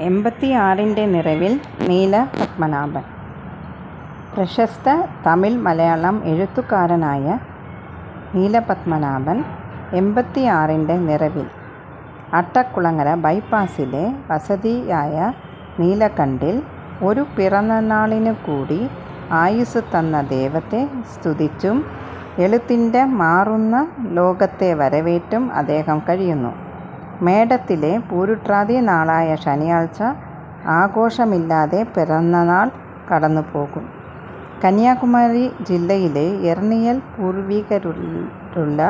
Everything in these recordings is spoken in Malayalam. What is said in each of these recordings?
86-ൻ്റെ നിറവിൽ നീലപത്മനാഭൻ. പ്രശസ്ത തമിഴ് മലയാളം എഴുത്തുകാരനായ നീലപത്മനാഭൻ 86-ൻ്റെ നിറവിൽ അട്ടക്കുളങ്ങര ബൈപ്പാസിലെ വസതിയായ നീലകണ്ഠിൽ ഒരു പിറന്നാളിനു കൂടി ആയുസ്സ് തന്ന ദൈവത്തെ സ്തുതിച്ചും എഴുത്തിൻ്റെ മാറുന്ന ലോകത്തെ വരവേറ്റും അദ്ദേഹം കഴിയുന്നു. മേടത്തിലെ പൂരുട്ടാതി നാളായ ശനിയാഴ്ച ആഘോഷമില്ലാതെ പിറന്നനാൾ കടന്നുപോകും. കന്യാകുമാരി ജില്ലയിലെ എർണിയൽ പൂർവികരുള്ള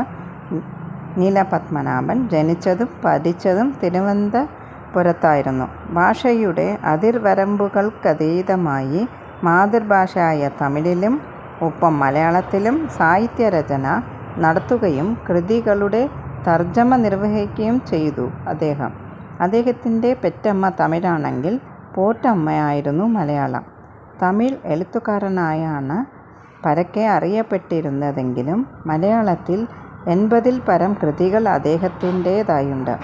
നീലപത്മനാഭൻ ജനിച്ചതും പഠിച്ചതും തിരുവനന്തപുരത്തായിരുന്നു. ഭാഷയുടെ അതിർവരമ്പുകൾക്കതീതമായി മാതൃഭാഷയായ തമിഴിലും ഒപ്പം മലയാളത്തിലും സാഹിത്യരചന നടത്തുകയും കൃതികളുടെ തർജ്ജമ നിർവഹിക്കുകയും ചെയ്തു. അദ്ദേഹത്തിൻ്റെ പെറ്റമ്മ തമിഴാണെങ്കിൽ പോറ്റമ്മയായിരുന്നു മലയാളം. തമിഴ് എഴുത്തുകാരനായാണ് പരക്കെ അറിയപ്പെട്ടിരുന്നതെങ്കിലും മലയാളത്തിൽ 80-ൽ പരം കൃതികൾ അദ്ദേഹത്തിൻ്റേതായുണ്ട്.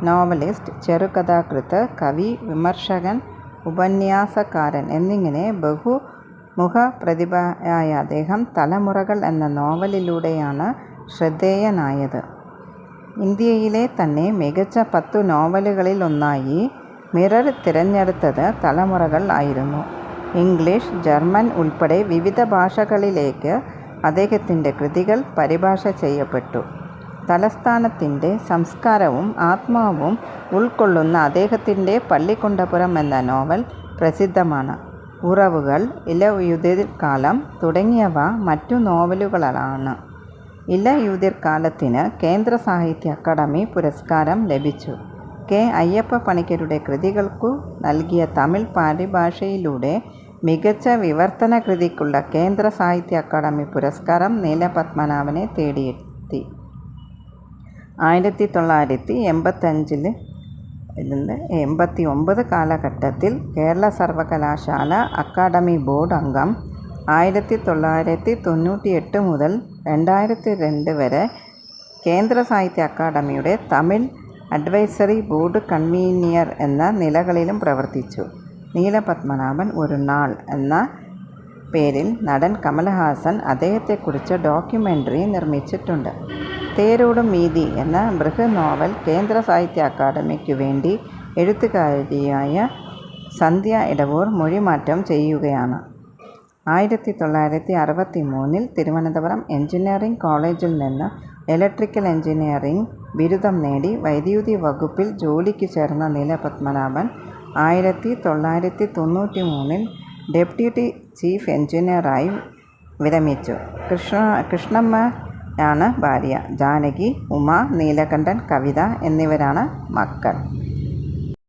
നോവലിസ്റ്റ്, ചെറുകഥാകൃത്ത്, കവി, വിമർശകൻ, ഉപന്യാസകാരൻ എന്നിങ്ങനെ ബഹുമുഖ പ്രതിഭയായ അദ്ദേഹം തലമുറകൾ എന്ന നോവലിലൂടെയാണ് ശ്രദ്ധേയനായത്. ഇന്ത്യയിലെ തന്നെ മികച്ച 10 നോവലുകളിൽ ഒന്നായി മിറർ തിരഞ്ഞെടുത്തത് തലമുറകൾ ആയിരുന്നു. ഇംഗ്ലീഷ്, ജർമ്മൻ ഉൾപ്പെടെ വിവിധ ഭാഷകളിലേക്ക് അദ്ദേഹത്തിൻ്റെ കൃതികൾ പരിഭാഷ ചെയ്യപ്പെട്ടു. തലസ്ഥാനത്തിൻ്റെ സംസ്കാരവും ആത്മാവും ഉൾക്കൊള്ളുന്ന അദ്ദേഹത്തിൻ്റെ പള്ളിക്കൊണ്ടപുരം എന്ന നോവൽ പ്രസിദ്ധമാണ്. ഉറവുകൾ, ഇലയുതിർക്കാലം തുടങ്ങിയവ മറ്റു നോവലുകളാണ്. ഇലയുതിർക്കാലത്തിന് കേന്ദ്ര സാഹിത്യ അക്കാദമി പുരസ്കാരം ലഭിച്ചു. കെ. അയ്യപ്പ പണിക്കരുടെ കൃതികൾക്കു നൽകിയ തമിഴ് പരിഭാഷയിലൂടെ മികച്ച വിവർത്തന കൃതിക്കുള്ള കേന്ദ്ര സാഹിത്യ അക്കാദമി പുരസ്കാരം നീലപത്മനാഭനെ തേടിയെത്തി. 1985-89 കാലഘട്ടത്തിൽ കേരള സർവകലാശാല അക്കാദമി ബോർഡ് അംഗം, 1998 മുതൽ 2002 വരെ കേന്ദ്ര സാഹിത്യ അക്കാദമിയുടെ തമിഴ് അഡ്വൈസറി ബോർഡ് കൺവീനർ എന്ന നിലകളിലും പ്രവർത്തിച്ചു. നീലപത്മനാഭൻ ഒരു നാൾ എന്ന പേരിൽ നടൻ കമൽഹാസൻ അദ്ദേഹത്തെക്കുറിച്ച് ഡോക്യുമെൻ്ററി നിർമ്മിച്ചിട്ടുണ്ട്. തേരോടും മീതി എന്ന ബൃഹത് നോവൽ കേന്ദ്ര സാഹിത്യ അക്കാദമിക്കു വേണ്ടി എഴുത്തുകാരിയായ സന്ധ്യ ഇടവൂർ മൊഴിമാറ്റം ചെയ്യുകയാണ്. 1963-ൽ തിരുവനന്തപുരം എഞ്ചിനീയറിംഗ് കോളേജിൽ നിന്ന് ഇലക്ട്രിക്കൽ എഞ്ചിനീയറിംഗ് ബിരുദം നേടി വൈദ്യുതി വകുപ്പിൽ ജോലിക്ക് ചേർന്ന നീലപത്മനാഭൻ 1993-ൽ ഡെപ്യൂട്ടി ചീഫ് എഞ്ചിനീയറായി വിരമിച്ചു. കൃഷ്ണമ്മയാണ് ഭാര്യ. ജാനകി, ഉമ, നീലകണ്ഠൻ, കവിത എന്നിവരാണ് മക്കൾ.